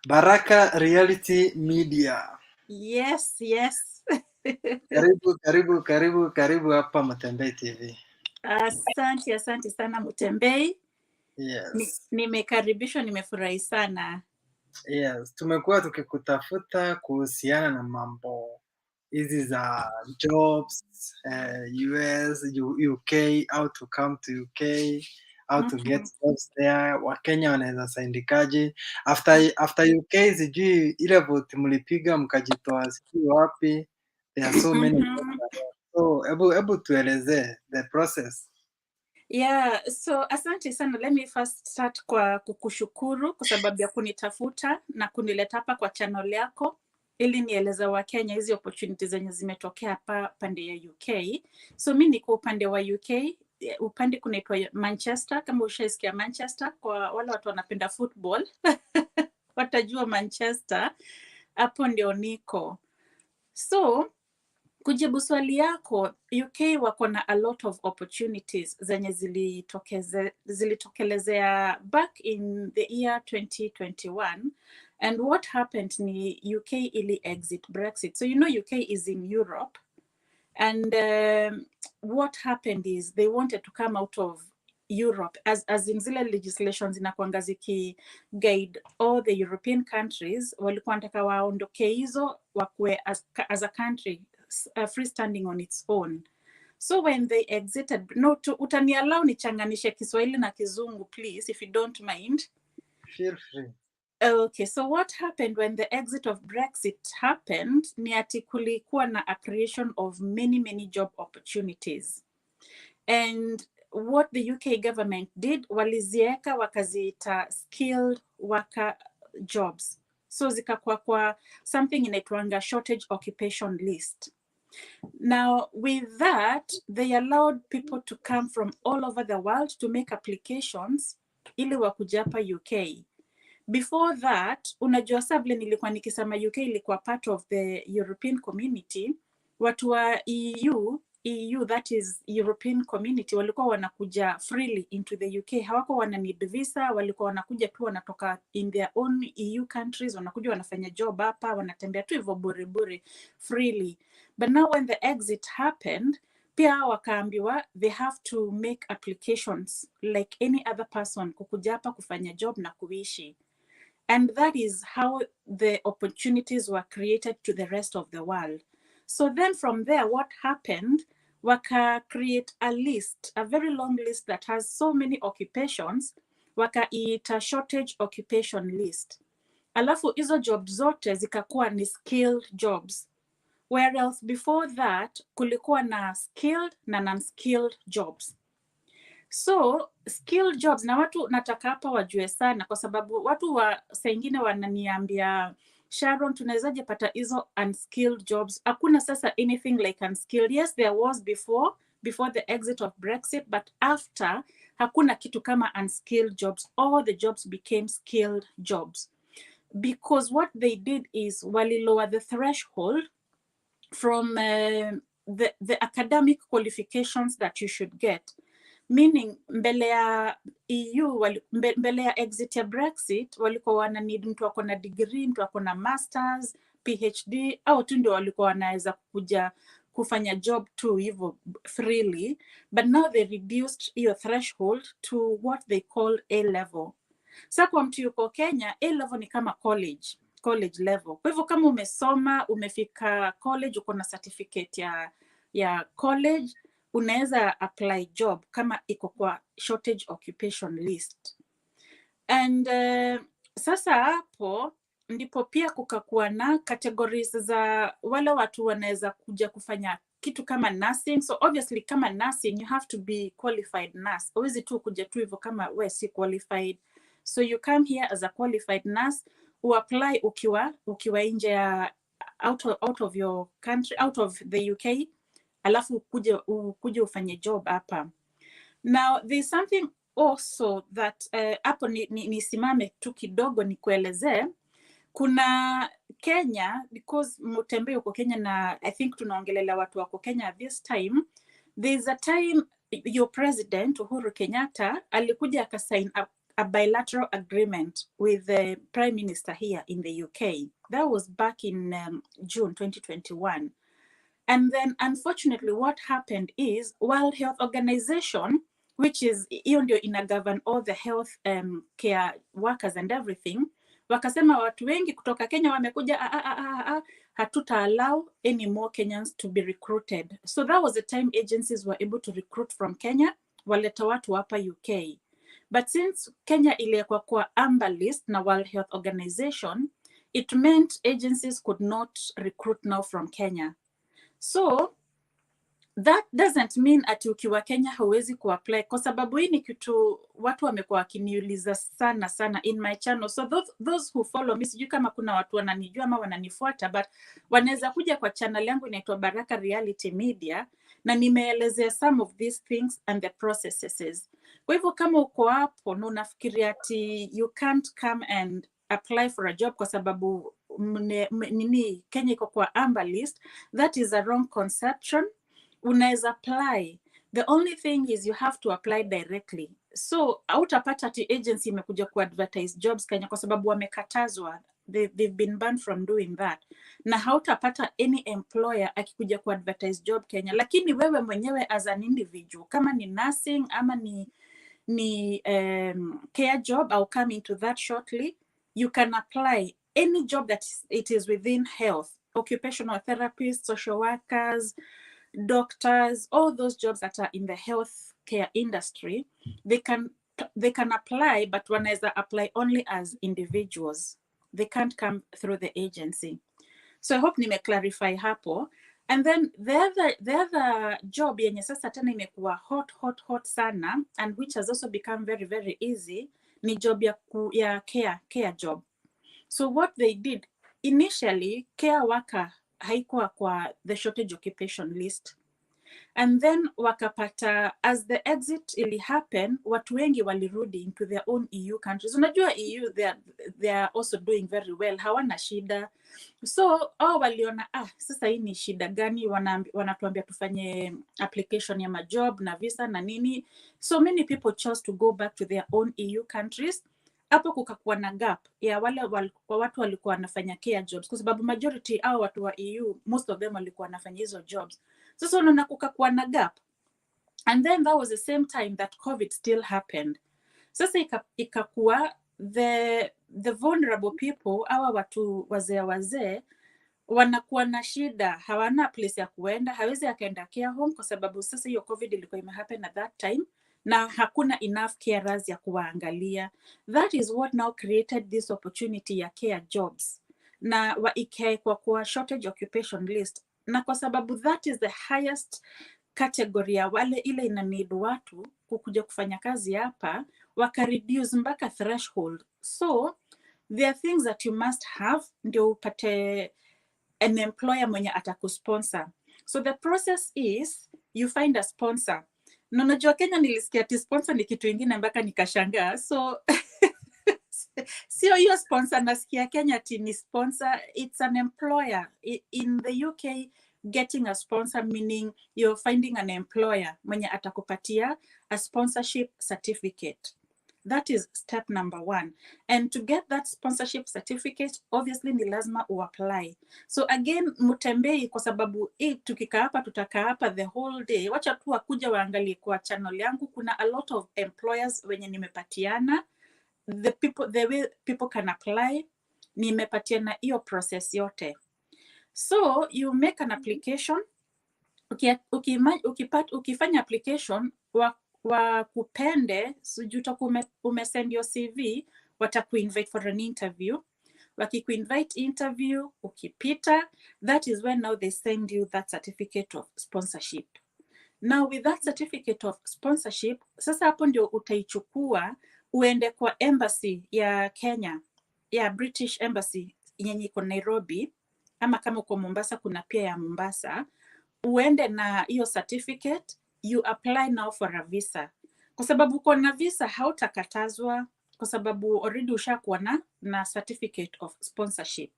Baraka Reality Media. Yes. Karibu hapa Mutembei TV. Asante sana Mutembei. Yes. Nimekaribishwa, nimefurahi sana. Yes, tumekuwa tukikutafuta kuhusiana na mambo hizi za jobs, US, UK, how to come to UK, how to get jobs there, Wakenya wanaweza saindikaje. After UK sijui ile vote mlipiga mkajitoa sijui wapi. There are so many jobs ahead. So hebu tuelezee the process. Yeah, so asante sana. Let me first start kwa kukushukuru kwa sababu ya kunitafuta na kunileta hapa kwa channel yako ili nieleza Wakenya hizi opportunities zenye zimetokea hapa pande ya UK. So mimi niko upande wa UK, upande kunaitwa Manchester. Kama ushaisikia Manchester, kwa wale watu wanapenda football watajua Manchester, hapo ndio niko. So kujibu swali yako, UK wako na a lot of opportunities zenye zilitokelezea back in the year 2021. And what happened ni UK ili exit Brexit. So you know UK is in Europe. And what happened is they wanted to come out of Europe as in zile legislations inakuanga ziki guide all the European countries, walikuwa wanataka waondoke hizo wakue as a country freestanding on its own. So when they exited, utaniallow nichanganishe Kiswahili na Kizungu please, if you don't mind. Feel free. Okay, so what happened when the exit of Brexit happened ni ati kulikuwa na a creation of many job opportunities. And what the UK government did, walizieka wakaziita skilled worker jobs. So zikakuwa kwa something inaitwanga shortage occupation list. Now, with that, they allowed people to come from all over the world to make applications ili wakuja hapa UK. Before that, unajua sabile nilikuwa nikisema UK ilikuwa part of the European community, watu wa EU, that is European community, walikuwa wanakuja freely into the UK. Hawako wana need visa, walikuwa wanakuja tu wanatoka in their own EU countries, wanakuja wanafanya job hapa, wanatembea tu hivyo bure freely. But now when the exit happened, pia wakaambiwa they have to make applications like any other person kukuja hapa kufanya job na kuishi. And that is how the opportunities were created to the rest of the world. So then from there, what happened, waka create a list, a very long list that has so many occupations, waka iita shortage occupation list. Alafu hizo jobs zote zikakuwa ni skilled jobs. Whereas before that, kulikuwa na skilled na non-skilled jobs. So skilled jobs, na watu nataka hapa wajue sana kwa sababu watu wa saa ingine wananiambia Sharon, tunawezaje pata hizo unskilled jobs? Hakuna sasa anything like unskilled. Yes, there was before the exit of Brexit, but after hakuna kitu kama unskilled jobs. All the jobs became skilled jobs. Because what they did is walilower the threshold from the academic qualifications that you should get. Meaning mbele ya EU, mbele ya exit ya Brexit, walikuwa wana need mtu ako na degree, mtu ako na masters, PhD, au tu ndio walikuwa wanaweza kuja kufanya job tu hivyo freely. But now they reduced your threshold to what they call A level. Sasa kwa mtu yuko Kenya, A level ni kama college level. Kwa hivyo kama umesoma, umefika college, uko na certificate ya college, unaweza apply job kama iko kwa shortage occupation list. And sasa hapo ndipo pia kukakuwa na categories za wale watu wanaweza kuja kufanya kitu kama nursing. So obviously kama nursing you have to be qualified nurse. Huwezi tu kuja tu hivyo kama wewe si qualified. So you come here as a qualified nurse, uapply ukiwa nje ya out of your country, out of the UK, alafu ukuje ufanye job hapa. Now there's something also that hapo nisimame tu kidogo nikuelezee. Kuna Kenya, because Mutembei uko Kenya na I think tunaongelea watu wako Kenya at this time. There's a time your president Uhuru Kenyatta alikuja akasign a bilateral agreement with the Prime Minister here in the UK. That was back in June 2021. And then, unfortunately, what happened is World Health Organization, which is hiyo ndio inagovern all the health care workers and everything, wakasema watu wengi kutoka Kenya wamekuja, hatuta allow any more Kenyans to be recruited. So that was the time agencies were able to recruit from Kenya, waleta watu hapa UK. But since Kenya iliwekwa kwa amber list na World Health Organization, it meant agencies could not recruit now from Kenya. So that doesn't mean ati ukiwa Kenya hauwezi kuapply, kwa sababu hii ni kitu watu wamekuwa wakiniuliza sana in my channel. So those who follow me, sijui kama kuna watu wananijua ama wananifuata, but wanaweza kuja kwa channel yangu inaitwa Baraka Reality Media, na nimeelezea some of these things and the processes. Kwa hivyo kama uko hapo na unafikiria ati you can't come and apply for a job kwa sababu nini Kenya iko kwa amber list, that is a wrong conception. Unaweza apply. The only thing is you have to apply directly. So hautapata ati agency imekuja ku advertise jobs Kenya kwa sababu wamekatazwa. They've been banned from doing that. Na hautapata any employer akikuja ku advertise job Kenya. Lakini wewe mwenyewe as an individual, kama ni nursing ama ni care job, I'll come into that shortly. You can apply any job that it is within health, occupational therapists, social workers, doctors, all those jobs that are in the health care industry, they can apply, but wanaweza apply only as individuals. They can't come through the agency. So I hope nime clarify hapo. And then the other job yenye sasa tena imekuwa hot sana, and which has also become very, very easy, ni job ya care job. So what they did, initially, care worker haikuwa kwa the shortage occupation list. And then wakapata, as the exit ili happen, watu wengi walirudi into their own EU countries. Unajua EU, they are also doing very well, hawana shida. So waliona, sasa hii ni shida gani, wanatuambia tufanye application ya majob na visa na nini. So many people chose to go back to their own EU countries. Hapo kukakuwa na gap ya wale watu walikuwa wanafanya care jobs, kwa sababu majority watu wa EU, most of them walikuwa wanafanya hizo jobs. Sasa unaona kukakuwa na gap. And then that was the same time that COVID still happened. Sasa ikakuwa the vulnerable people, watu wazee wanakuwa na shida, hawana place ya kuenda, hawezi akaenda care home kwa sababu sasa hiyo COVID ilikuwa imehappen at that time na hakuna enough carers ya kuwaangalia. That is what now created this opportunity ya care jobs, na ikaekwa kwa shortage occupation list, na kwa sababu that is the highest category ya wale ile ina need watu kukuja kufanya kazi hapa, wakareduce mpaka threshold. So there are things that you must have ndio upate an employer mwenye atakusponsor. So the process is you find a sponsor. Na unajua Kenya nilisikia ati sponsor ni kitu ingine mpaka nikashangaa. So sio hiyo sponsor nasikia Kenya ati ni sponsor, it's an employer. In the UK, getting a sponsor meaning you're finding an employer mwenye atakupatia a sponsorship certificate. That is step number 1. And to get that sponsorship certificate, obviously ni lazima uapply. So again, mutembei kwa sababu tukikaa hapa tutakaa hapa the whole day. Wacha tu wakuja waangalie kwa channel yangu, kuna a lot of employers wenye nimepatiana. The way people can apply, nimepatiana hiyo process yote. So you make an application. Ukifanya application, wakupende, sujuta umesend your CV, watakuinvite for an interview. Wakikuinvite interview, ukipita, that is when now they send you that certificate of sponsorship. Now with that certificate of sponsorship, sasa hapo ndio utaichukua uende kwa embassy ya Kenya, ya British Embassy yenye iko Nairobi, ama kama uko Mombasa kuna pia ya Mombasa. Uende na hiyo certificate, you apply now for a visa. Kwa sababu uko na visa hautakatazwa, kwa sababu already ushakuwa na certificate of sponsorship.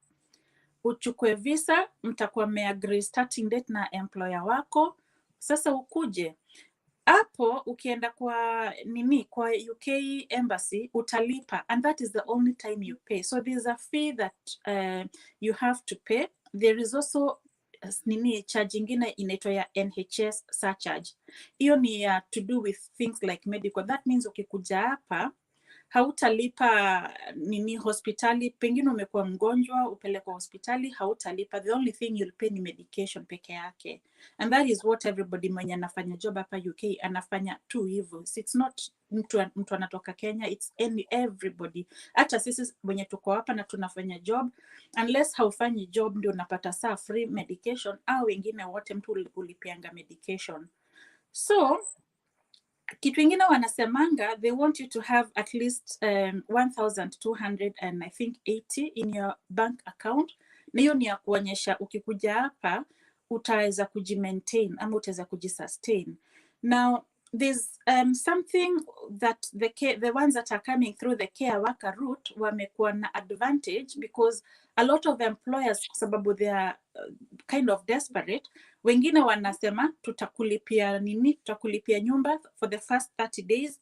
Uchukue visa, mtakuwa mmeagree starting date na employer wako. Sasa ukuje. hapo ukienda kwa kwa UK embassy utalipa, and that is the only time you pay. So there's a fee that you have to pay. There is also charge ingine inaitwa ya NHS surcharge. Hiyo ni to do with things like medical. That means ukikuja hapa hautalipa hospitali, pengine umekuwa mgonjwa upelekwa hospitali, hautalipa. The only thing you'll pay ni medication peke yake, and that is what everybody mwenye anafanya job hapa UK anafanya tu hivyo. It's not mtu anatoka Kenya, it's everybody. Hata sisi mwenye tuko hapa na tunafanya job, unless haufanyi job ndio unapata saa free medication, au wengine wote mtu ulipianga medication. So kitu ingine wanasemanga, they want you to have at least 1,200 and I think 80 in your bank account. Na hiyo ni ya kuonyesha ukikuja hapa utaweza kujimaintain ama utaweza kujisustain. Now there's something that the ones that are coming through the care worker route wamekuwa na advantage, because a lot of employers, sababu they are kind of desperate, wengine wanasema tutakulipia tutakulipia nyumba for the first 30 days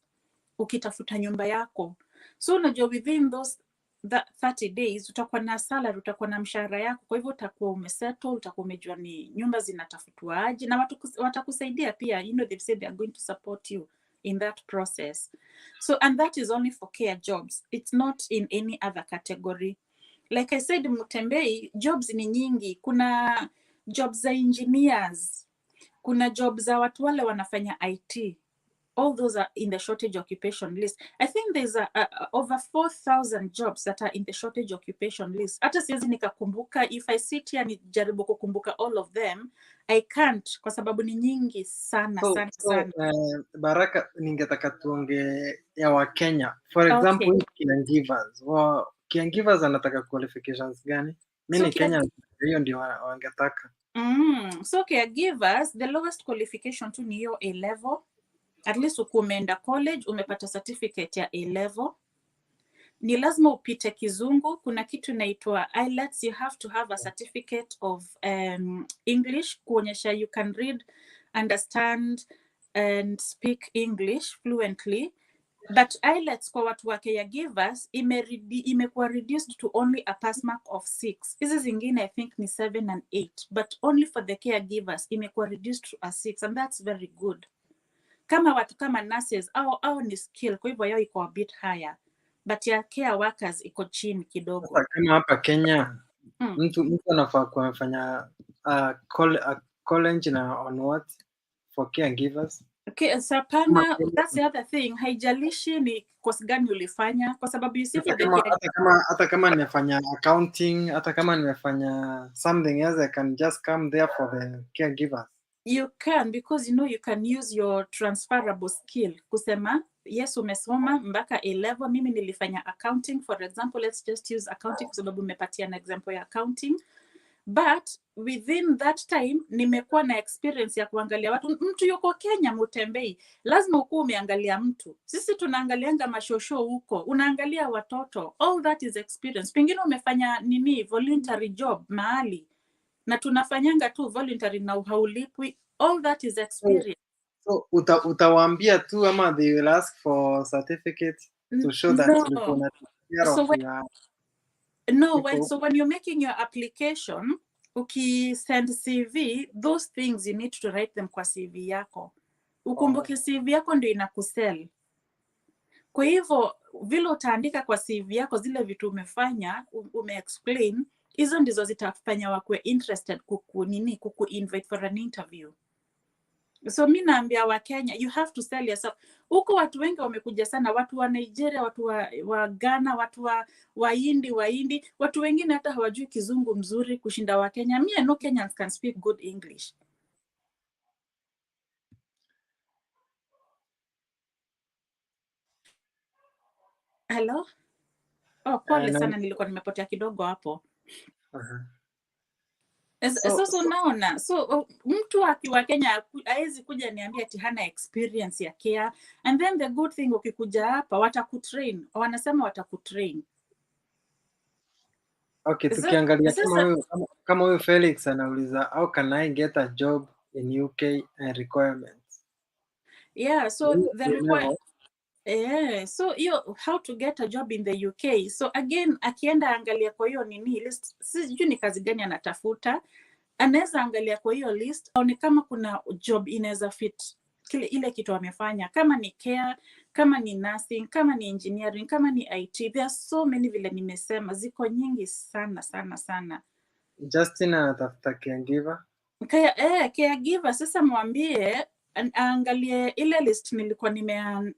ukitafuta nyumba yako. So unajua within those 30 days utakuwa na salary, utakuwa na mshahara yako, kwa hivyo utakuwa umesettle, utakuwa umejua ni nyumba zinatafutwa aje, na watakusaidia pia. They've said they are going to support you in that process. So, and that is only for care jobs. It's not in any other category. Like I said, Mutembei, jobs ni nyingi. Kuna jobs za engineers, kuna jobs za watu wale wanafanya IT. All those are in the shortage occupation list. I think there's over 4,000 jobs that are in the shortage occupation list. Hata siwezi nikakumbuka, if I sit here nijaribu kukumbuka all of them, I can't, kwa sababu ni nyingi sana sana. Baraka, ningetaka tuonge ya Wakenya. For example, Okay. caregivers. Caregivers anataka qualifications gani? Mimi Kenya hiyo ndio wangetaka. So caregivers, the lowest qualification tu ni hiyo A level. At least umeenda college, umepata certificate ya A level. Ni lazima upite kizungu. Kuna kitu inaitwa IELTS. You have to have a certificate of English kuonyesha you can read, understand and speak English fluently. But IELTS kwa watu wa caregivers imekuwa reduced to only a pass mark of 6. Hizi zingine I think ni 7 and 8, but only for the caregivers imekuwa reduced to a 6, and that's very good. Kama watu kama nurses au ni skill, kwa hivyo yao iko a bit higher, but ya care workers iko chini kidogo. Kama hapa Kenya mtu anafaa kufanya college na on what for caregivers. Okay, sapana, that's the other thing. Haijalishi ni course gani ulifanya, kwa sababu you see for the hata kama nimefanya accounting, hata kama nimefanya something else, I can just come there for the caregivers. You can, because you can use your transferable skill. Kusema, yes, umesoma mpaka A level, mimi nilifanya accounting, for example, let's just use accounting kwa sababu umepatia na example ya accounting. But within that time, nimekuwa na experience ya kuangalia watu. Mtu yuko Kenya Mutembei, lazima ukuwe umeangalia mtu. Sisi tunaangalianga mashosho huko, unaangalia watoto. All that is experience. Pengine umefanya voluntary job mahali, na tunafanyanga tu voluntary na haulipwi. All that is experience. So utawaambia tu ama they will ask for certificate to show that ulikuwa na so when you're making your application, send CV, those things you need to write them kwa CV yako. Ukumbuke CV yako ndio inakusell. Kwa hivyo vile utaandika kwa CV yako zile vitu umefanya, umeexplain, hizo ndizo zitafanya wakuwe interested kuku-invite for an interview. So mimi naambia wa Kenya, you have to sell yourself. Huko watu wengi wamekuja sana, watu wa Nigeria, watu wa Ghana, watu wa Hindi, watu wengine hata hawajui kizungu mzuri kushinda wa Kenya. Me, I know Kenyans can speak good English. Hello? Oh, pole sana, nilikuwa nimepotea kidogo hapo. So unaona, so mtu akiwa Kenya hawezi kuja niambia ati hana experience ya care, and then the good thing ukikuja hapa watakutrain, wanasema watakutrain. Okay, tukiangalia kama huyu Felix anauliza how can I get a job in UK and requirements. Yeah, so the require level. so how to get a job in the UK. So again, akienda angalia kwa hiyo nini list, sijui ni kazi gani anatafuta, anaweza angalia kwa hiyo list aone kama kuna job inaweza fit ile kitu amefanya, kama ni care, kama ni nursing, kama ni engineering, kama ni IT. There are so many, vile nimesema, ziko nyingi sana sana sana. Justin anatafuta caregiver. Caregiver, sasa mwambie angalie ile list nilikuwa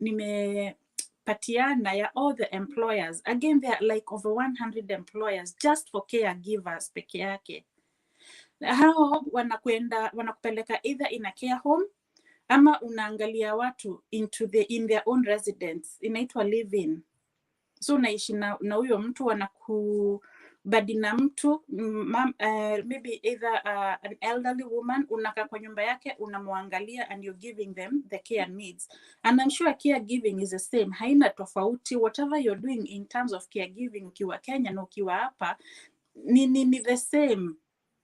nimepatiana ya all the employers. Again, there are like over 100 employers just for caregivers peke yake. Hao wanakupeleka either in a care home ama unaangalia watu in their own residence, inaitwa live-in. So unaishi na huyo mtu, wanakubadi na mtu maybe either an elderly woman, unakaa kwa nyumba yake, unamwangalia and you're giving them the care needs. And I'm sure caregiving is the same, haina tofauti. Whatever you're doing in terms of caregiving ukiwa Kenya na ukiwa hapa ni the same.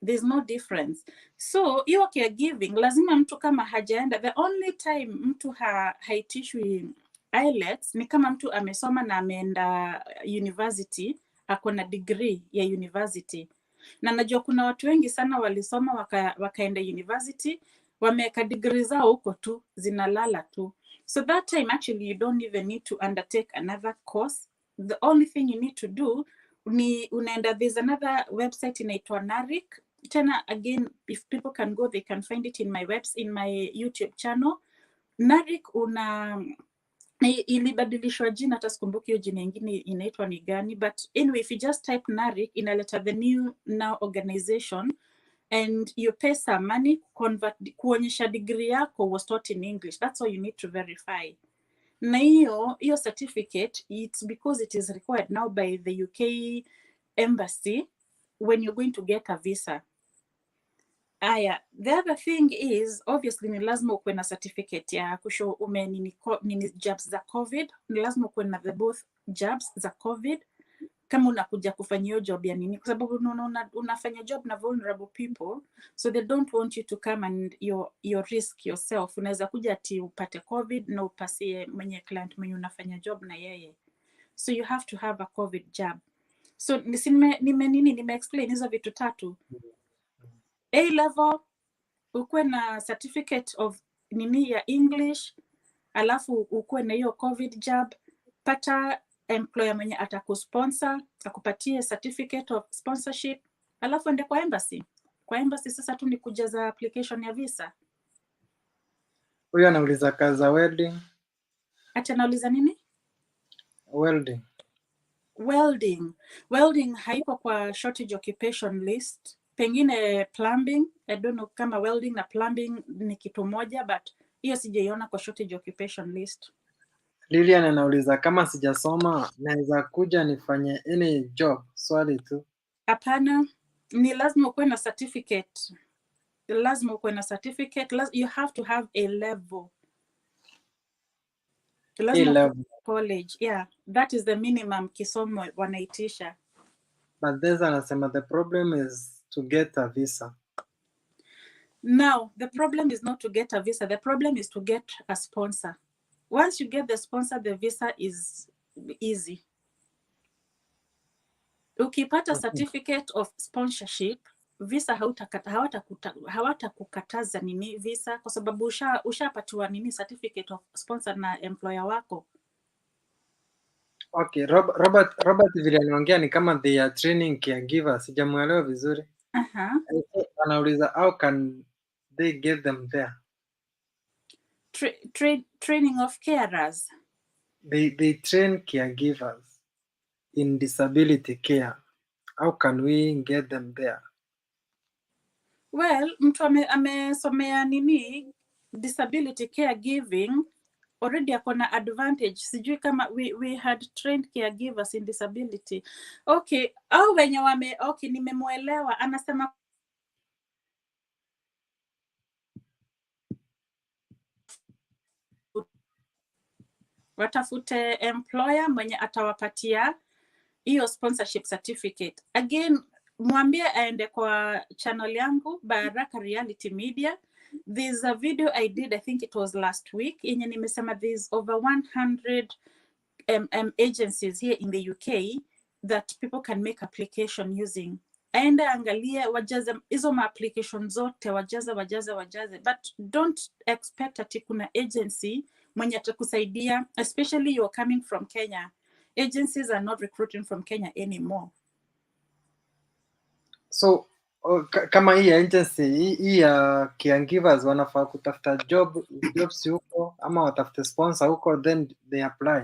There's no difference. So hiyo caregiving lazima mtu kama hajaenda, the only time mtu haitishwi IELTS ni kama mtu amesoma na ameenda university, ako na degree ya university. Na najua kuna watu wengi sana walisoma wakaenda university, wameka degree zao huko tu, zinalala tu. So that time actually you don't even need to undertake another course. The only thing you need to do ni unaenda, there's another website inaitwa NARIC. Tena again, if people can go, they can find it in my YouTube channel. NARIC ilibadilishwa jina, hata sikumbuki hiyo jina ingine inaitwa ni gani, but anyway, if you just type NARIC inaleta the new now organization and you pay some money kuonyesha degree yako was taught in English. That's all you need to verify. Na hiyo certificate, it's because it is required now by the UK embassy when you're going to get a visa. The other thing is obviously ni lazima ukuwe na certificate ya kushow nini jobs za COVID. Ni lazima ukuwe na the both jobs za COVID kama unakuja kufanya hiyo job ya nini, kwa sababu unafanya job na vulnerable people, so they don't want you to come and you risk yourself. Unaweza kuja ati upate COVID na upasie mwenye client mwenye unafanya job na yeye, so you have to have a COVID job. So nime explain hizo vitu tatu. A level ukuwe na certificate of nini ya English, alafu ukuwe na hiyo COVID job, pata employer mwenye atakusponsor, akupatie certificate of sponsorship, alafu ende kwa embassy. Kwa embassy sasa tu ni kujaza application ya visa. Huyo anauliza kazi za welding. Acha nauliza nini? Welding haiko kwa shortage occupation list. Pengine plumbing, I don't know kama welding na plumbing ni kitu moja, but hiyo sijaiona kwa shortage occupation list. Lilian anauliza kama sijasoma naweza kuja nifanye any job, swali tu. Hapana, ni lazima ukuwe na certificate. You have to have a level. Level college, yeah, that is the minimum kisomo wanaitisha. But there's anasema the problem is to get a visa. No, the problem is not to get a visa. The problem is to get a sponsor. Once you get the sponsor, the visa is easy. Ukipata certificate of sponsorship, visa hawatakukataza nini visa, kwa sababu ushapatiwa nini certificate of sponsor na employer wako. Okay, Robert vile anaongea ni kama they are training caregiver, sijamuelewa vizuri. Anauliza how can they get them there? Training of carers. They train caregivers in disability care. How can we get them there? Well, mtu amesomea nini disability caregiving already akona advantage. Sijui kama we had trained caregivers in disability. Okay, au wenye okay, nimemuelewa. Anasema watafute employer mwenye atawapatia hiyo sponsorship certificate. Again, mwambie aende kwa channel yangu Baraka Reality Media, there's a video I did, I think it was last week, yenye nimesema there's over 100 agencies here in the UK that people can make application using. Aenda angalie, wajaze hizo ma-application zote, wajaze, but don't expect ati kuna agency mwenye atakusaidia, especially you're coming from Kenya. Agencies are not recruiting from Kenya anymore. So kama hii agency hii ya caregivers wanafaa kutafuta jobs huko ama watafute sponsor huko then they apply?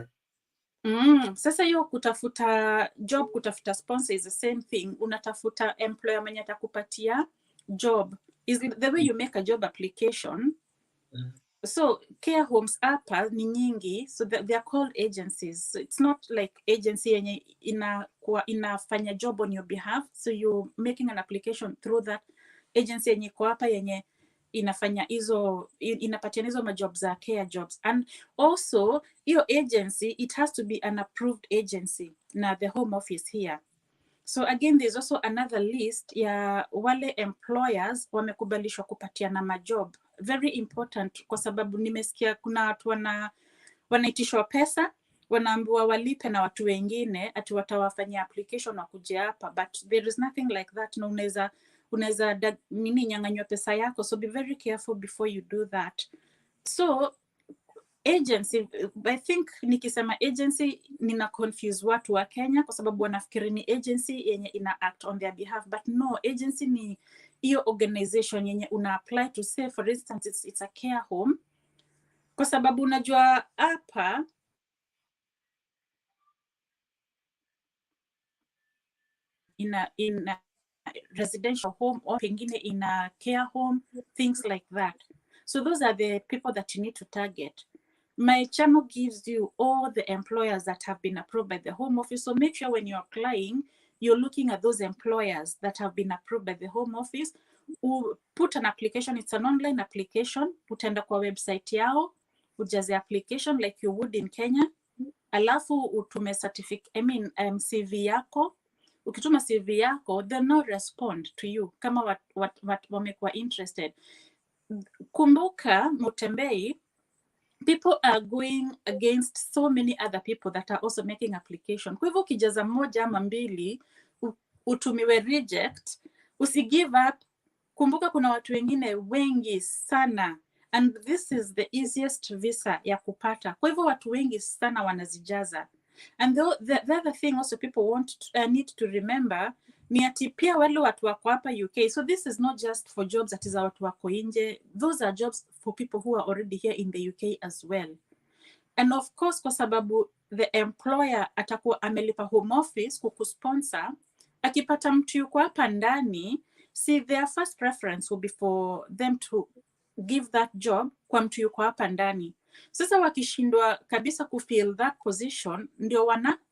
Sasa hiyo kutafuta job, kutafuta sponsor is the same thing. Unatafuta employer mwenye atakupatia job. Is the way you make a job application. So care homes hapa ni nyingi, so they are called agencies. So it's not like agency yenye inafanya job on your behalf, so you're making an application through that agency yenye iko hapa yenye inafanya hizo, inapatia hizo majob za care jobs. And also your agency, it has to be an approved agency na the home office here. So again, there's also another list ya wale employers wamekubalishwa kupatiana majob. Very important, kwa sababu nimesikia kuna watu wanaitishwa pesa, wanaambiwa walipe na watu wengine ati watawafanyia application wakuje hapa, but there is nothing like that. No, unaweza nyang'anywa pesa yako, so be very careful before you do that. So agency, I think nikisema agency nina confuse watu wa Kenya kwa sababu wanafikiri ni agency yenye ina act on their behalf, but no, agency ni hiyo organization yenye una apply to, say for instance it's a care home, kwa sababu unajua hapa in a residential home or pengine in a care home, things like that. So those are the people that you need to target. My channel gives you all the employers that have been approved by the Home Office. So make sure when you're applying, you're looking at those employers that have been approved by the Home Office. Put an application, it's an online application. Utaenda kwa website yao, ujaze application like you would in Kenya. Alafu utume CV yako. Ukituma CV yako, they'll not respond to you kama wamekuwa interested. Kumbuka Mutembei, people are going against so many other people that are also making application. Kwa hivyo ukijaza moja ama mbili, utumiwe reject, usigive up. Kumbuka kuna watu wengine wengi sana, and this is the easiest visa ya kupata. Kwa hivyo watu wengi sana wanazijaza. And the other thing also people need to remember ni ati pia wale watu wako hapa UK. So this is not just for jobs that is watu wako nje. Those are jobs for people who are already here in the UK as well. And of course, kwa sababu the employer atakuwa amelipa Home Office kukusponsor, akipata mtu yuko hapa ndani, see their first preference will be for them to give that job kwa mtu yuko hapa ndani. Sasa wakishindwa kabisa kufill that position, ndio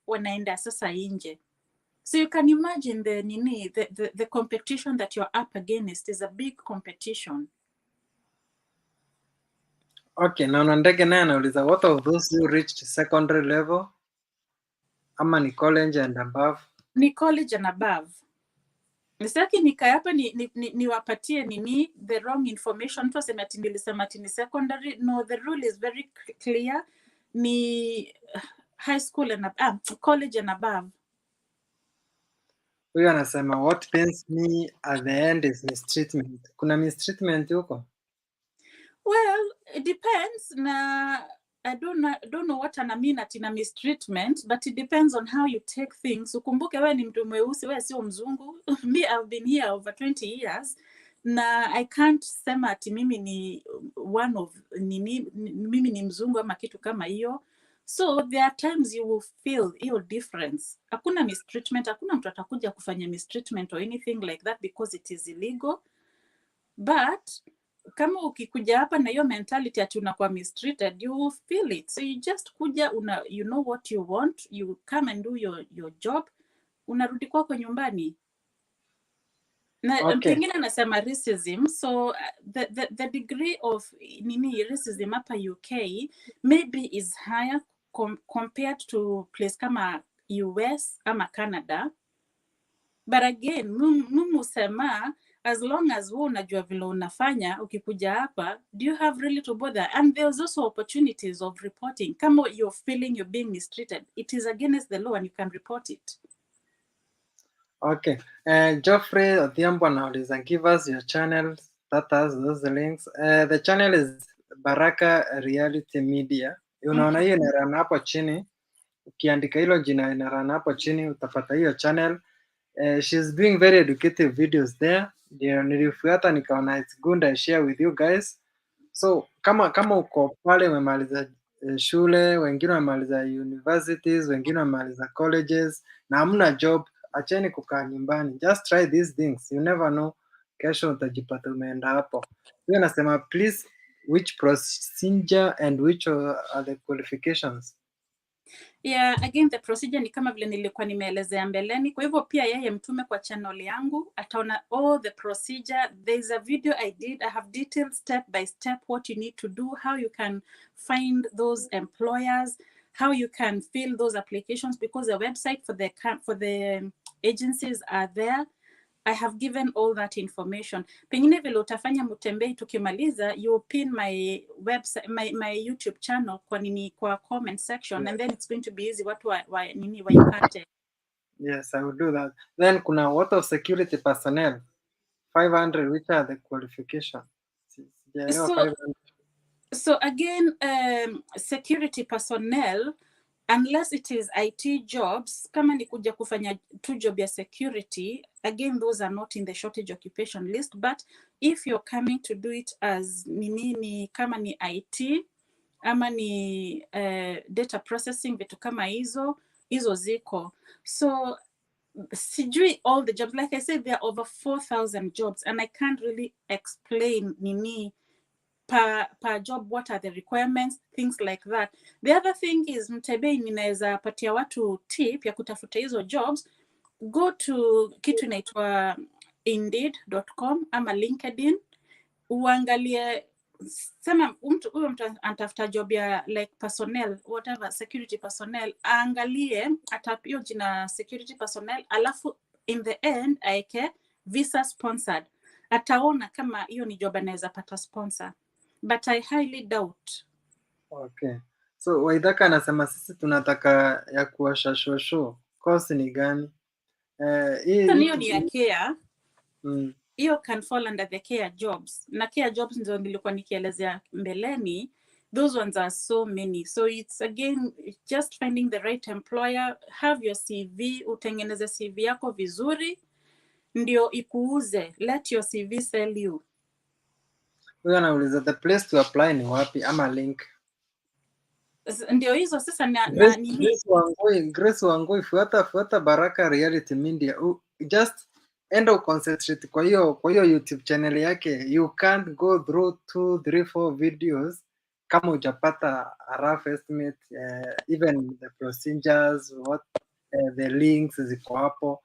wanaenda sasa nje. So you can imagine the competition that you're up against is a big competition. Okay, na ndege naye anauliza, what of those who reached secondary level? Ama ni college and above? Ni college and above. Nisaki nikayapa niwapatie the wrong information. Tu asema ati nilisema ati ni secondary. No, the rule is very clear. Ni high school and college and above. Huyu anasema what pains me at the end is mistreatment. Kuna mistreatment huko? Well, it depends. I don't know what I mean at ina mistreatment, but it depends on how you take things. Ukumbuke wewe ni mtu mweusi, wewe sio mzungu. Me, I've been here over 20 years. Na I can't sema ati mimi ni mimi ni mzungu ama kitu kama hiyo. So there are times you will feel your difference. Hakuna mistreatment, hakuna mtu atakuja kufanya mistreatment or anything like that because it is illegal. But kama ukikuja hapa na hiyo mentality ati unakuwa mistreated, you will feel it. So you just kuja, you know what you want, you come and do your job, unarudi kwako nyumbani. Na okay. Pengine nasema racism, so the degree of racism hapa UK maybe is higher compared to place kama US ama Canada. But again, mumu sema as long as wewe unajua vile unafanya, ukikuja hapa, do you have really to bother? And there's also opportunities of reporting. Kama you're feeling you're being mistreated, it is against the law and you can report it. Okay. Geoffrey Odhiambo anauliza, give us your channel status, those links. The channel is Baraka Reality Media. Unaona hiyo inarun hapo chini. Ukiandika hilo jina inarun hapo chini utapata hiyo channel. She's doing very educative videos there. Ndio nilifuata nikaona it's good I share with you guys. So kama uko pale umemaliza shule, wengine wamemaliza universities, wengine wamemaliza colleges na hamna job, acheni kukaa nyumbani. Just try these things. You never know, kesho utajipata umeenda hapo. Hiyo nasema please, which procedure and which are the qualifications? Yeah, again the procedure ni kama vile nilikuwa nimeelezea mbeleni. Kwa hivyo pia yeye mtume kwa channel yangu ataona all the procedure. There's a video I did. I have detailed step by step what you need to do, how you can find those employers, how you can fill those applications, because the website for the agencies are there. I have given all that information. Pengine vile utafanya Mutembei tukimaliza, you pin my website, my YouTube channel kwa comment section, and then it's going to be easy watu waipate. Yes, I will do that. Then kuna what of security personnel 500, which are the qualifications? So again, security personnel, unless it is IT jobs, kama ni kuja kufanya tu job ya security, again, those are not in the shortage occupation list. But if you're coming to do it as nini, kama ni IT, ama ni data processing, vitu kama hizo ziko. So sijui all the jobs, like I said, there are over 4,000 jobs, and I can't really explain nini per job, what are the requirements, things like that. The other thing is, Mtebei ninaweza patia watu tip ya kutafuta hizo jobs. Go to kitu inaitwa indeed.com ama LinkedIn, uangalie, sema huyo mtu anatafuta job ya like personnel, whatever, security personnel, aangalie atapio jina security personnel, alafu in the end aeke visa sponsored. Ataona kama hiyo ni job anaweza pata sponsor, but I highly doubt. Okay. So Waithaka anasema sisi tunataka ya kuwasha shosho. Course ni gani? Hiyo ni ya care. Hiyo can fall under the care jobs. Na care jobs ndio nilikuwa nikielezea mbeleni. Those ones are so many. So it's again just finding the right employer, have your CV, utengeneze CV yako vizuri ndio ikuuze. Let your CV sell you. Huyo anauliza the place to apply ni wapi ama link? Ndio hizo sasa Grace Wangui, fuata Baraka Reality Media. Just enda uconcentrate kwa hiyo YouTube channel yake. You can't go through 2, 3, 4 videos kama hujapata a rough estimate, even the procedures, what the links ziko hapo.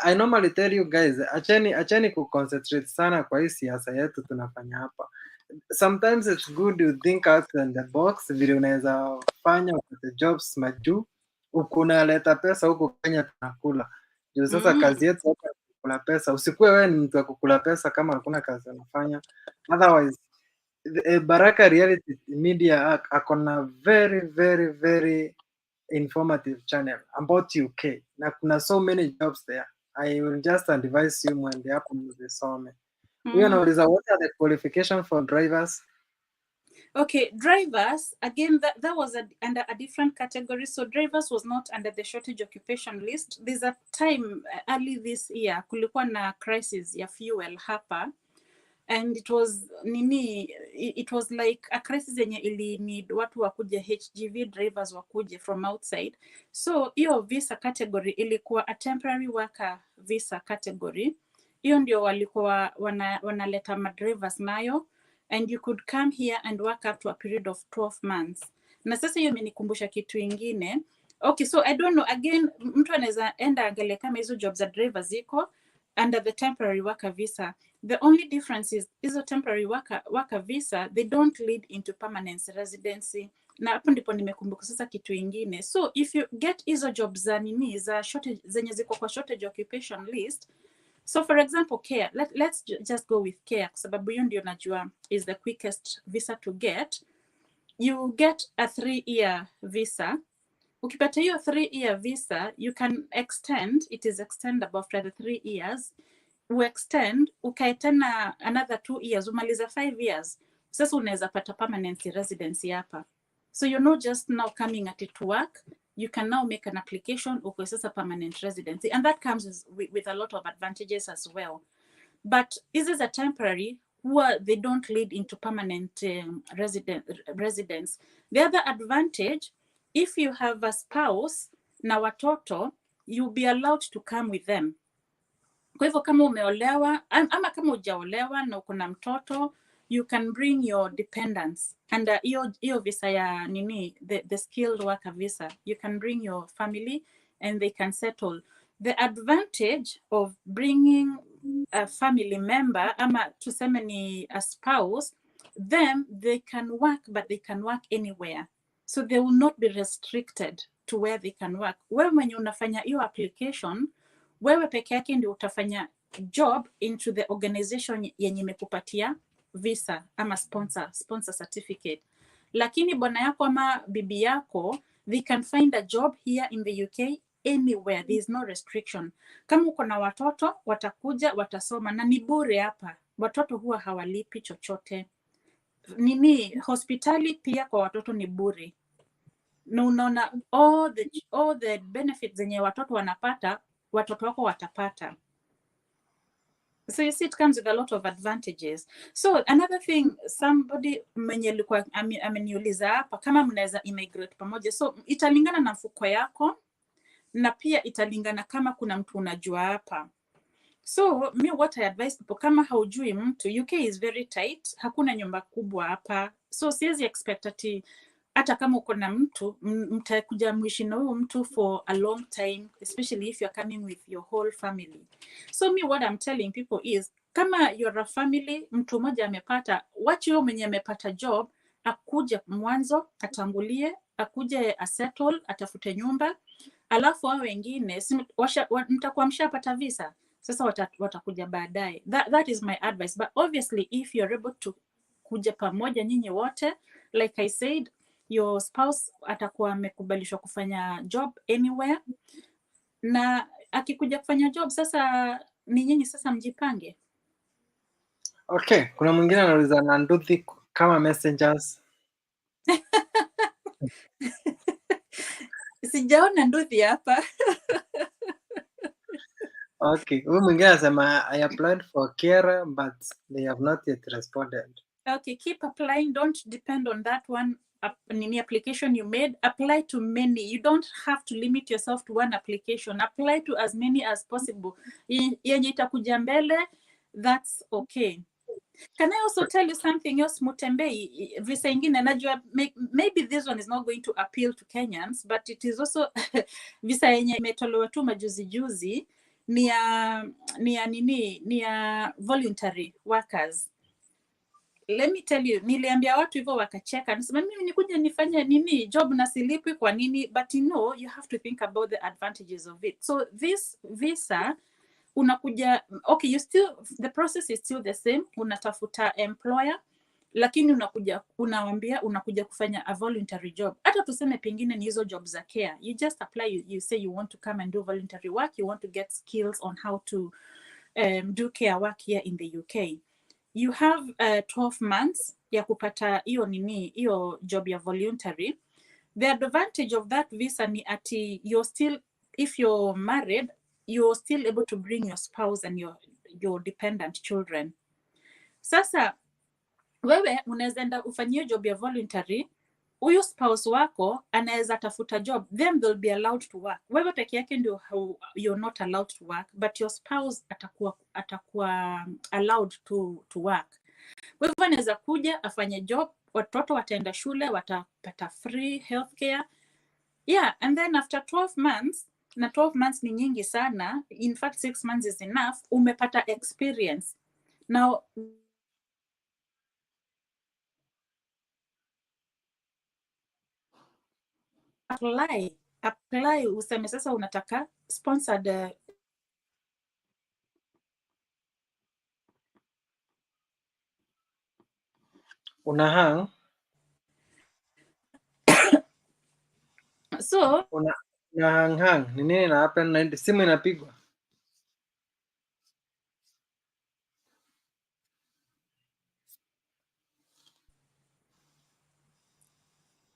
I normally tell you guys, acheni kuconcentrate sana kwa hii siasa yetu tunafanya hapa. Sometimes it's good to think out in the box, vile unaweza fanya upate jobs majuu, ukunaleta pesa huko Kenya tunakula. Juu sasa kazi yetu hapa kukula pesa. Usikuwe wewe ni mtu wa kukula pesa kama hakuna kazi unafanya. Otherwise, Baraka Reality Media akona very, very, very informative channel about UK. Na kuna so many jobs there. I will just advise you mwende hapo mzisome. Huyo anauliza what are the qualifications for drivers? Okay, drivers, again, that was under a different category. So drivers was not under the shortage occupation list. There's a time early this year, kulikuwa na crisis ya fuel hapa. And it was like a crisis yenye ili need watu wakuje HGV drivers wakuje from outside. So hiyo visa category ilikuwa a temporary worker visa category. Hiyo ndio walikuwa wanaleta madrivers nayo, and you could come here and work up to a period of 12 months. Na sasa hiyo imenikumbusha kitu ingine. Okay, so I don't know, again, mtu anaweza enda angalia kama hizo jobs za drivers ziko under the temporary worker visa. The only difference is hizo temporary worker visa, they don't lead into permanent residency. Na hapo ndipo nimekumbuka sasa kitu ingine. So if you get hizo jobs za shortage zenye ziko kwa shortage occupation list, So for example, care, let's just go with care, kwa sababu hiyo ndio najua is the quickest visa to get. You get a 3-year visa. Ukipata hiyo 3-year visa, you can extend, it is extendable after the 3 years. We extend, ukae tena another 2 years, umaliza 5 years. Sasa unaweza pata permanent residency hapa. So you're not just now coming at it to work, you can now make an application uko sasa permanent residency, and that comes with a lot of advantages as well. But this is a temporary where they don't lead into permanent residence. The other advantage, if you have a spouse na watoto, you'll be allowed to come with them. Kwa hivyo kama umeolewa ama kama hujaolewa na uko na mtoto, you can bring your dependents and hiyo visa ya nini, the skilled worker visa, you can bring your family and they can settle. The advantage of bringing a family member ama tuseme ni a spouse, them they can work, but they can work anywhere, so they will not be restricted to where they can work. Wewe mwenye unafanya hiyo application, wewe peke yake ndio utafanya job into the organization yenye imekupatia visa ama sponsor certificate, lakini bwana yako ama bibi yako, they can find a job here in the UK anywhere, there is no restriction. Kama uko na watoto, watakuja watasoma na ni bure hapa, watoto huwa hawalipi chochote. Nini, hospitali pia kwa watoto ni bure, na unaona all the benefits zenye watoto wanapata, watoto wako watapata. So you see, it comes with a lot of advantages. So another thing, somebody mwenye alikuwa ameniuliza hapa kama mnaweza immigrate pamoja. So italingana na mfuko yako na pia italingana kama kuna mtu unajua hapa. So me what I advise people, kama haujui mtu, UK is very tight, hakuna nyumba kubwa hapa. So siwezi expect ati hata kama uko na mtu mtakuja mwishi na huyo mtu for a long time, especially if you're coming with your whole family. So me what I'm telling people is, kama you're a family, mtu mmoja amepata, wacha huyo mwenye amepata job akuje mwanzo, atangulie, akuje asettle, atafute nyumba, alafu hao wengine mtakuwa mshapata visa, sasa watakuja baadaye. That is my advice. But obviously if you're able to kuja pamoja nyinyi wote, like I said, your spouse atakuwa amekubalishwa kufanya job anywhere, na akikuja kufanya job sasa ni nyinyi sasa mjipange. Okay, kuna mwingine anauliza na nduthi kama messengers. Sijaona nduthi hapa. Okay, huyu mwingine anasema I applied for carer but they have not yet responded. Okay, keep applying, don't depend on that one application you made. Apply to many. You don't have to limit yourself to one application. Apply to as many as possible. Yenye itakuja mbele, that's okay. Can I also tell you something else, Mutembei? Visa ingine najua, maybe this one is not going to appeal to Kenyans, but it is also visa yenye imetolewa tu majuzi juzi, ni ya voluntary workers. Let me tell you, niliambia watu hivyo wakacheka, nasema mimi nikuja nifanye nini job na silipwi kwa nini, but you know, you have to think about the advantages of it. So this visa unakuja, okay, the process is still the same, unatafuta employer, lakini unakuja kufanya a voluntary job. Hata tuseme pengine ni hizo job za care, you just apply, you say you want to come and do voluntary work, you want to get skills on how to do care work here in the UK. You have 12 months ya kupata hiyo job ya voluntary. The advantage of that visa ni ati you're still, if you're married, you're still able to bring your spouse and your dependent children. Sasa wewe unaweza enda ufanyie job ya voluntary, huyu spouse wako anaweza tafuta job, then they'll be allowed to work. Wewe peke yake ndio you're not allowed to work, but your spouse atakuwa allowed to work. Wewe anaweza kuja afanye job, watoto wataenda shule, watapata free healthcare. Yeah, and then after 12 months, na 12 months ni nyingi sana, in fact 6 months is enough, umepata experience. Now apply useme sasa unataka sponsored Una hang? So Una hang. Ni nini na happen na simu inapigwa?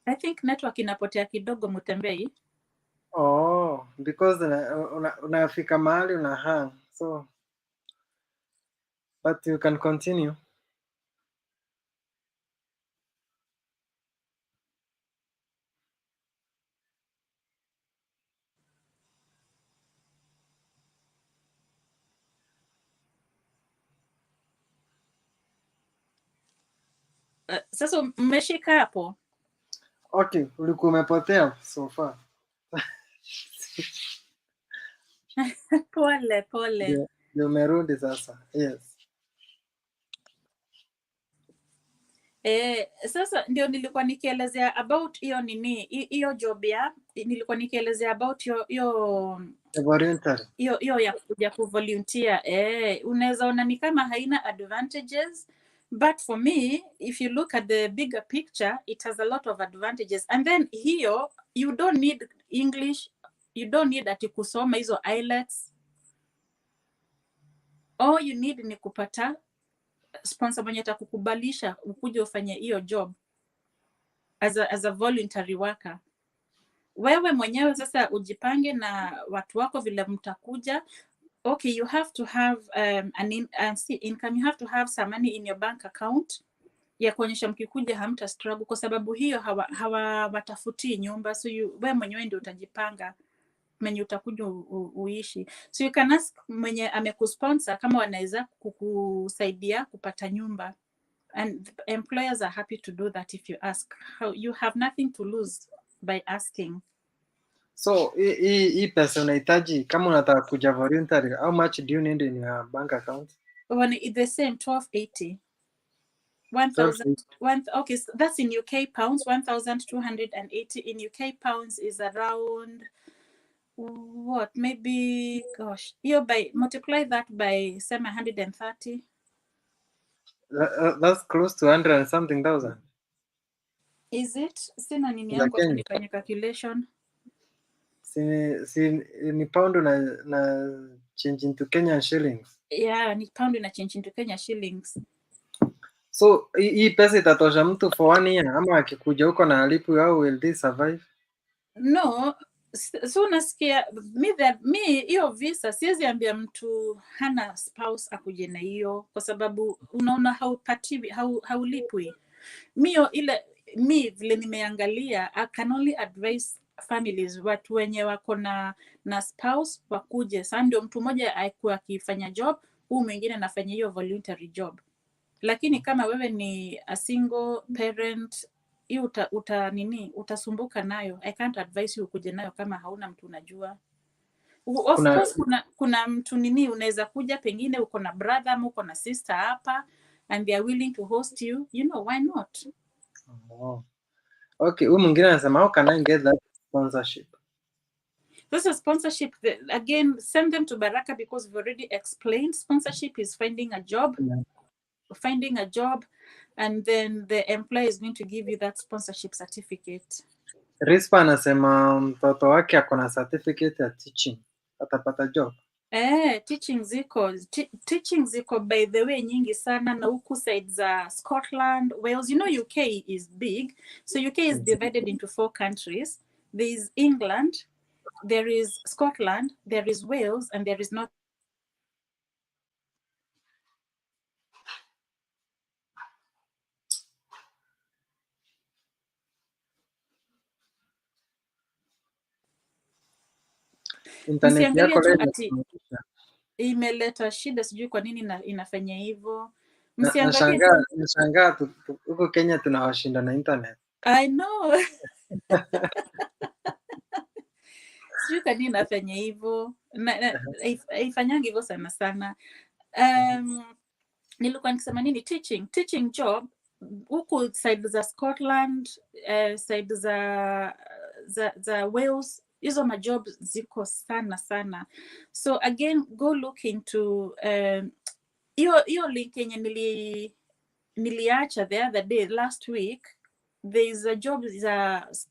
I think network inapotea kidogo Mutembei. Oh, because unafika mahali una hang. So but you can continue. Sasa mmeshika hapo? Okay, ulikuwa umepotea so far. Pole. Ndio umerudi sasa. Yes. Sasa ndio nilikuwa nikielezea about hiyo nini, hiyo job nilikuwa nikielezea about Voluntary. hiyo ya kuvolunteer. Unaweza ona ni kama haina advantages, but for me if you look at the bigger picture it has a lot of advantages. And then hiyo you don't need English, you don't need ati kusoma hizo IELTS. All you need ni kupata sponsor mwenye atakukubalisha ukuje ufanye hiyo job as a voluntary worker. Wewe mwenyewe sasa ujipange na watu wako vile mtakuja. Okay, you have to have an income, you have to have some money in your bank account ya kuonyesha mkikuja hamta struggle, kwa sababu hiyo hawatafutii nyumba. So wewe mwenyewe ndio utajipanga mwenye utakuja uishi. So you can ask mwenye amekusponsor kama wanaweza kukusaidia kupata nyumba, and employers are happy to do that if you ask. You have nothing to lose by asking. So hii pesa unahitaji kama unataka kuja voluntary, how much do you need in your bank account? The same 1280. 1,000. Okay, so that's in UK pounds. 1,280 in UK pounds is around what? Maybe, gosh, multiply that by 730. That's close to 100 and something thousand. Is it? Sina nini yangu hapa nifanye calculation. Si ni pound na change into Kenyan shillings. Yeah, ni pound na change into Kenya shillings. So hii pesa itatosha mtu for 1 year ama akikuja huko na alipu au will they survive? No, so nasikia mi hiyo visa siwezi ambia mtu hana spouse akuje na hiyo, kwa sababu unaona haulipwi. Mi vile nimeangalia, I can only advise families, watu wenye wako na spouse wakuje. Sasa ndio mtu mmoja akuwa akifanya job, huu mwingine anafanya hiyo voluntary job. Lakini kama wewe ni a single parent, hiyo utasumbuka nayo. I can't advise you ukuje nayo kama hauna mtu unajua. Of course kuna mtu unaweza kuja, pengine uko na brother ama uko na sister hapa and they are willing to host you, why not? Oh. Okay, huyu mwingine anasema how can I get that sponsorship? This is sponsorship. Again, send them to Baraka, because we've already explained sponsorship is finding a job. Yeah. Finding a job, and then the employer is going to give you that sponsorship certificate. Rispa anasema mtoto wake ako na certificate ya teaching, atapata job. Teaching ziko by the way nyingi sana, na huku side za Scotland, Wales. UK is big, so UK is divided into 4 countries. There is England, there is Scotland, there is Wales, and there is North. Msiangalie tu ati imeleta shida, sijui kwa nini inafanya hivyo. Nashangaa huko Kenya tunawashinda na internet. I know. Sijui kwa nini inafanya hivyo. Haifanyangi hivyo sana sana. Nilikuwa nikisema nini? Teaching job huku side za Scotland, side za Wales, hizo majob ziko sana sana. So again, go look into hiyo link yenye niliacha the other day, last week, there is a job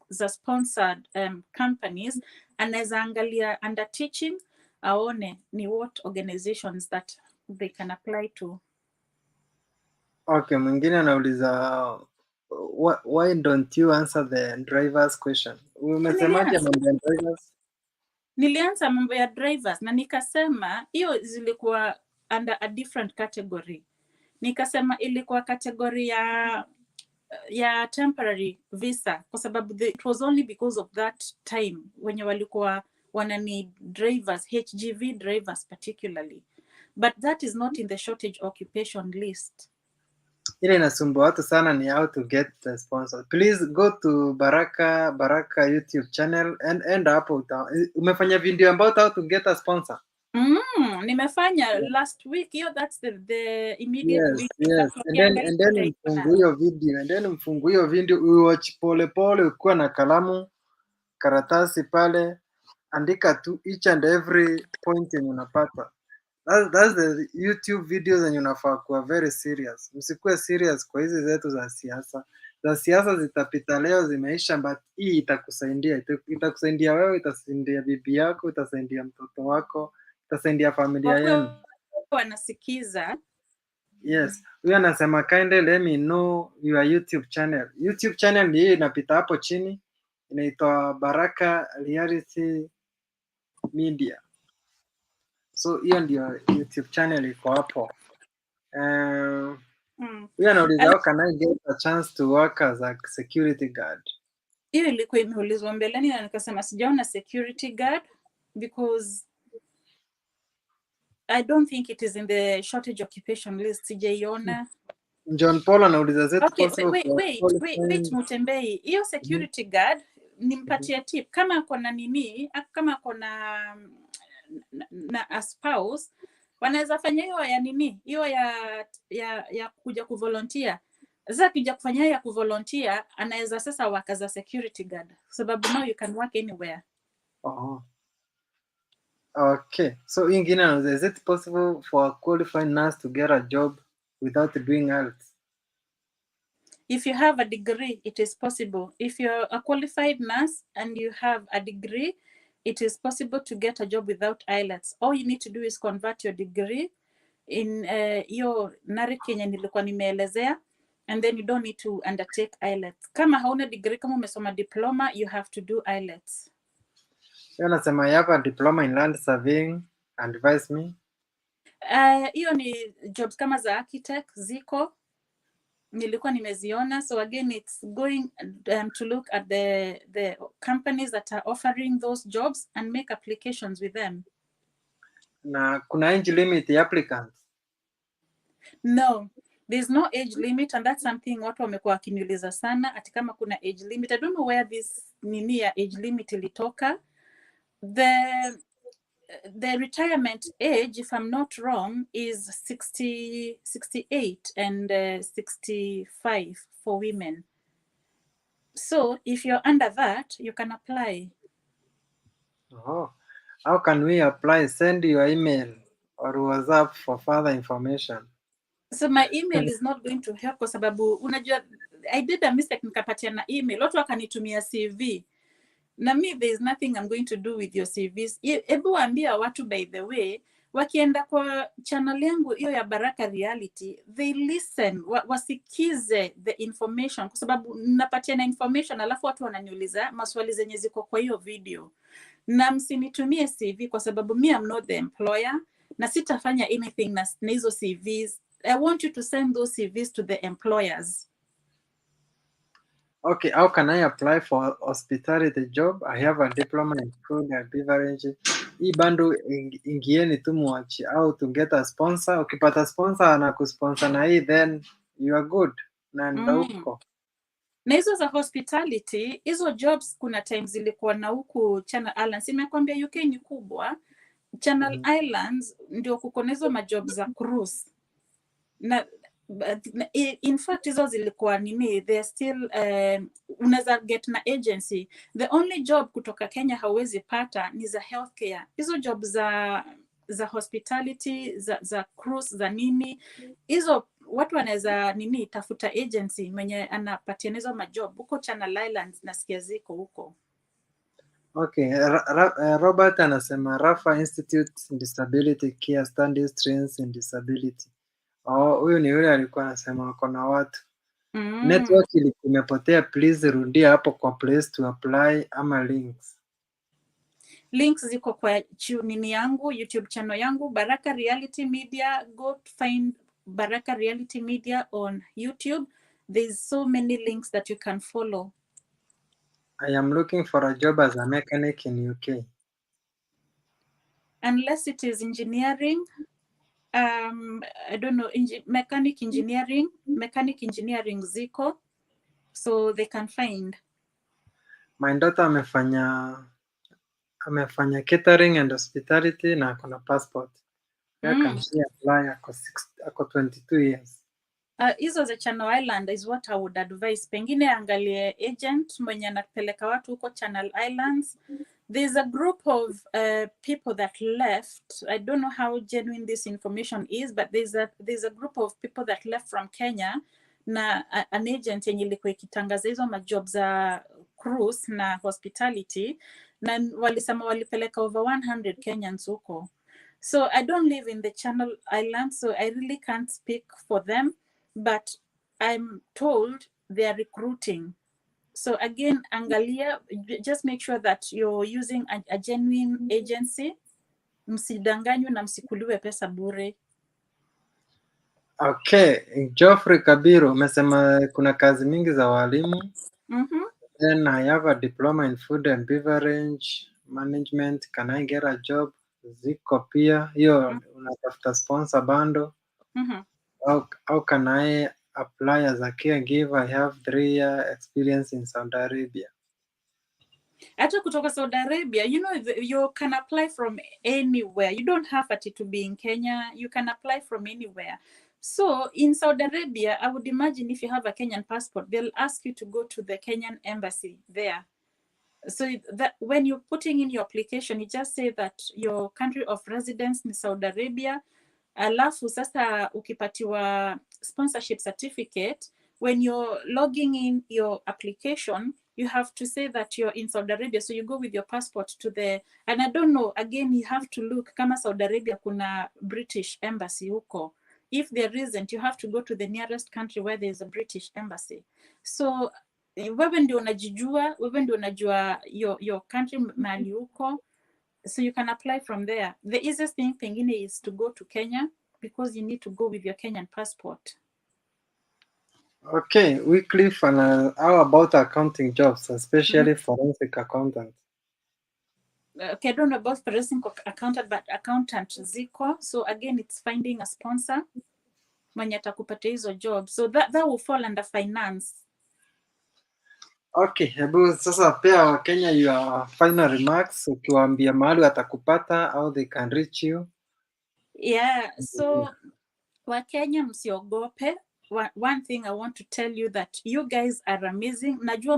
za sponsored companies, anaweza angalia under teaching aone ni what organizations that they can apply to. Okay, mwingine anauliza why don't you answer the drivers question? Umesemaje mambo ya drivers? Nilianza mambo ya drivers na nikasema hiyo zilikuwa under a different category. Nikasema ilikuwa category ya temporary visa kwa sababu it was only because of that time wenye walikuwa wana need drivers, HGV drivers particularly, but that is not in the shortage occupation list. Ile inasumbua watu sana ni how to get the sponsor. Please go to Baraka YouTube channel and hapo umefanya video about how to get a sponsor. Nimefanya last week hiyo, that's the immediate video. Yes. And then mfungue hiyo video uwatch pole ukiwa na kalamu karatasi pale, andika tu each and every point yenye unapata. That's the YouTube videos zenye unafaa kuwa very serious. Msikuwe serious kwa hizi zetu za siasa. Za siasa zitapita leo, zimeisha, but hii itakusaidia. Itakusaidia wewe, itasaidia bibi yako, itasaidia mtoto wako, itasaidia familia yenu. Wanasikiza. Yes. Huyu anasema kindly let me know your YouTube channel. YouTube channel ni hii inapita hapo chini. Inaitwa Baraka Reality Media. So hiyo ndio YouTube channel iko hapo. Huyu anauliza how can I get a chance to work as a security guard? Hiyo ilikuwa imeulizwa mbeleni na nikasema sijaona security guard because I don't think it is in the shortage occupation list. Sijaiona. John Paul anauliza zetu possible. Wait, Mutembei. Hiyo security guard nimpatie tip kama ako na nini, kama ako na a spouse, wanaweza fanya hiyo ya nini, hiyo ya kuja kuvolunteer. Sasa kuja kufanya ya kuvolunteer anaweza sasa work as a security guard, sababu now you can work anywhere. Okay, so ingine anauliza is it possible for a qualified nurse to get a job without doing IELTS? If you have a degree, it is possible. If you're a qualified nurse and you have a degree, it is possible to get a job without IELTS. All you need to do is convert your degree in your NARIC yenye nilikuwa nimeelezea, and then you don't need to undertake IELTS. Kama hauna degree, kama umesoma diploma, you have to do IELTS. Anasema I have a diploma in land surveying, advise me. Hiyo ni jobs kama za architect ziko nilikuwa nimeziona, so again it's going to look at the companies that are offering those jobs and make applications with them. Na kuna age limit ya applicants? No, there's no age limit, and that's something watu wamekuwa wakiniuliza sana ati kama kuna age limit. I don't know where this nini ya age limit ilitoka. The retirement age, if I'm not wrong, is 68 and 65 for women. So if you're under that, you can apply. How can we apply? Send your email or WhatsApp for further information. So my email is not going to help kwa sababu unajua I did a mistake nikapatia na email. Watu wakanitumia CV. Na me, there is nothing I'm going to do with your CVs. Ebu ambia watu, by the way, wakienda kwa channel yangu hiyo ya Baraka Reality, they listen, wasikize the information, kwa sababu napatia na information alafu watu wananiuliza maswali zenye ziko kwa hiyo video. Na msinitumie CV kwa sababu me I'm not the employer na sitafanya anything na hizo CVs. I want you to send those CVs to the employers. Okay, how can I apply for hospitality job? I have a diploma in food and beverage. Hii bando ingieni tu muachi how to get a sponsor. Ukipata sponsor na kusponsor na hii, then you are good. Na ndo huko. Na hizo za hospitality, hizo jobs kuna times zilikuwa na huku Channel Islands. Nimekwambia UK ni kubwa. Channel Islands ndio kuko na hizo majobs za cruise. Na in fact hizo zilikuwa nini, they're still unaweza get na agency. The only job kutoka Kenya hauwezi pata ni za healthcare. Hizo job za hospitality, za cruise, za nini, hizo watu wanaweza nini tafuta agency mwenye anapatia hizo majob huko Channel Islands, nasikia ziko huko. Okay, Robert anasema Rafa Institute Disability Care Studies Trains in Disability. Huyu ni yule alikuwa anasema wako na watu. Network imepotea, please rudia hapo kwa place to apply ama links. Links ziko kwa nini yangu YouTube channel yangu Baraka Reality Media. Go find Baraka Reality Media on YouTube. There's so many links that you can follow. I am looking for a job as a mechanic in UK. Unless it is engineering, I don't know, mechanic engineering ziko, so they can find. My daughter amefanya catering and hospitality na ako na passport. Can she apply? Ako 22 years. Hizo za Channel Island is what I would advise. Pengine angalie agent mwenye anapeleka watu huko Channel Islands. There's a group of people that left. I don't know how genuine this information is, but there's a group of people that left from Kenya na an agent yenye ilikuwa ikitangaza hizo majob za cruise na hospitality, na walisema walipeleka over 100 Kenyans huko. So I don't live in the Channel Islands, so I really can't speak for them, but I'm told they are recruiting. So again, angalia, just make sure that you're using a genuine agency. Msidanganywe na msikuliwe pesa bure. Okay, Geoffrey Kabiru umesema kuna kazi mingi za walimu. Then I have a diploma in food and beverage management. Can I get a job? Ziko pia. Hiyo unatafuta sponsor bando. How can I apply as a caregiver? I have 3-year experience in Saudi Arabia. Hata kutoka Saudi Arabia, you know, you can apply from anywhere. You don't have to be in Kenya. You can apply from anywhere. So in Saudi Arabia, I would imagine if you have a Kenyan passport, they'll ask you to go to the Kenyan embassy there. So that when you're putting in your application, you just say that your country of residence in Saudi Arabia. Alafu sasa ukipatiwa sponsorship certificate, when you're logging in your application, you have to say that you're in Saudi Arabia. So you go with your passport to the, and I don't know, again, you have to look kama Saudi Arabia kuna British embassy huko. If there isn't, you have to go to the nearest country where there's a British embassy. So wewe ndio unajijua, wewe ndio unajua your country mahali huko. So you can apply from there. The easiest thing pengine is to go to Kenya because you need to go with your Kenyan passport. Okay, Wycliffe, how about accounting jobs, especially forensic accountant? Okay, I don't know about forensic accountant, but accountant ziko. So again, it's finding a sponsor mwenye atakupatia hizo job. So that will fall under finance. Okay, hebu sasa pia Wakenya your final remarks, ukiwaambia mahali watakupata, how they can reach you. Yeah, so Wakenya msiogope. One thing I want to tell you that you guys are amazing. Najua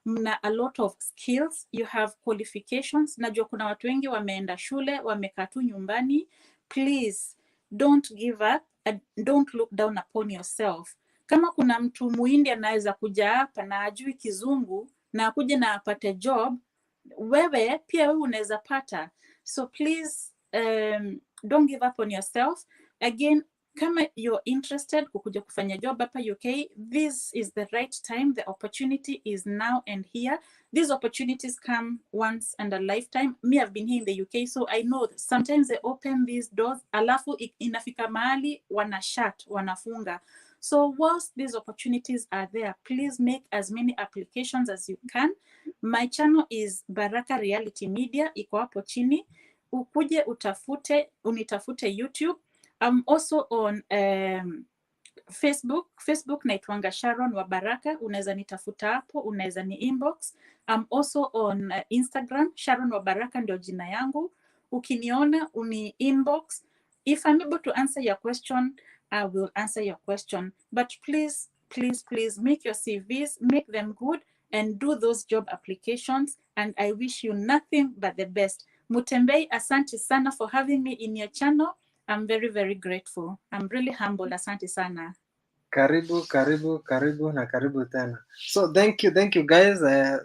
mna a lot of skills, you have qualifications. Najua kuna watu wengi wameenda shule, wamekaa tu nyumbani. Please don't give up and don't look down upon yourself. Kama kuna mtu muhindi anaweza kuja hapa na ajui kizungu na akuje na apate job, wewe pia wewe unaweza pata. So please don't give up on yourself. Again, kama you're interested kukuja kufanya job hapa UK, this is the right time. The opportunity is now and here. These opportunities come once and a lifetime. Me, I've been here in the UK, so I know that sometimes they open these doors, alafu inafika mahali wanashut, wanafunga. So whilst these opportunities are there, please make as many applications as you can. My channel is Baraka Reality Media, iko hapo chini. Ukuje unitafute YouTube. I'm also on Facebook naitwanga Sharon wa Baraka. Unaweza nitafuta hapo, unaweza ni inbox. I'm also on Instagram, Sharon wa Baraka ndio jina yangu. Ukiniona uni inbox. If I'm able to answer your question, I will answer your question. But please make your CVs, make them good and do those job applications. And I wish you nothing but the best. Mutembei, asante sana for having me in your channel. I'm very, very grateful. I'm really humbled. Asante sana. Karibu, karibu, karibu na karibu tena. So thank you guys.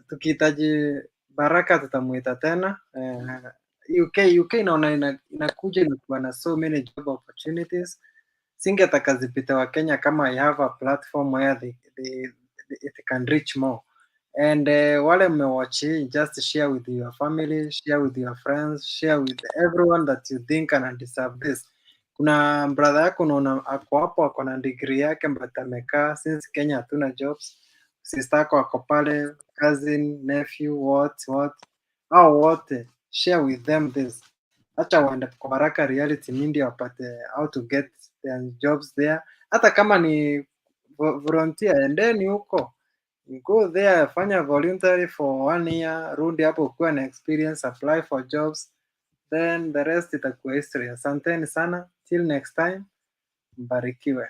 Tukihitaji Baraka tutamuita tena. UK naona inakuja inakuwa na so many job opportunities. Singetaka zipite wa Kenya kama I have a platform where it can reach more. And wale mmewatch hii, just share with your family, share with your friends, share with everyone that you think can deserve this. Kuna brother yako unaona ako hapo ako na degree yake but amekaa since Kenya hatuna jobs. Sister yako ako pale, cousin, nephew, what. Hao wote share with them this. Acha waende kwa Baraka Reality Media wapate how to get their jobs there. Hata kama ni volunteer, endeni huko. Go there, fanya voluntary for 1 year, rudi hapo ukuwe na experience, apply for jobs, then the rest itakuwa history. Asanteni sana, till next time, mbarikiwe.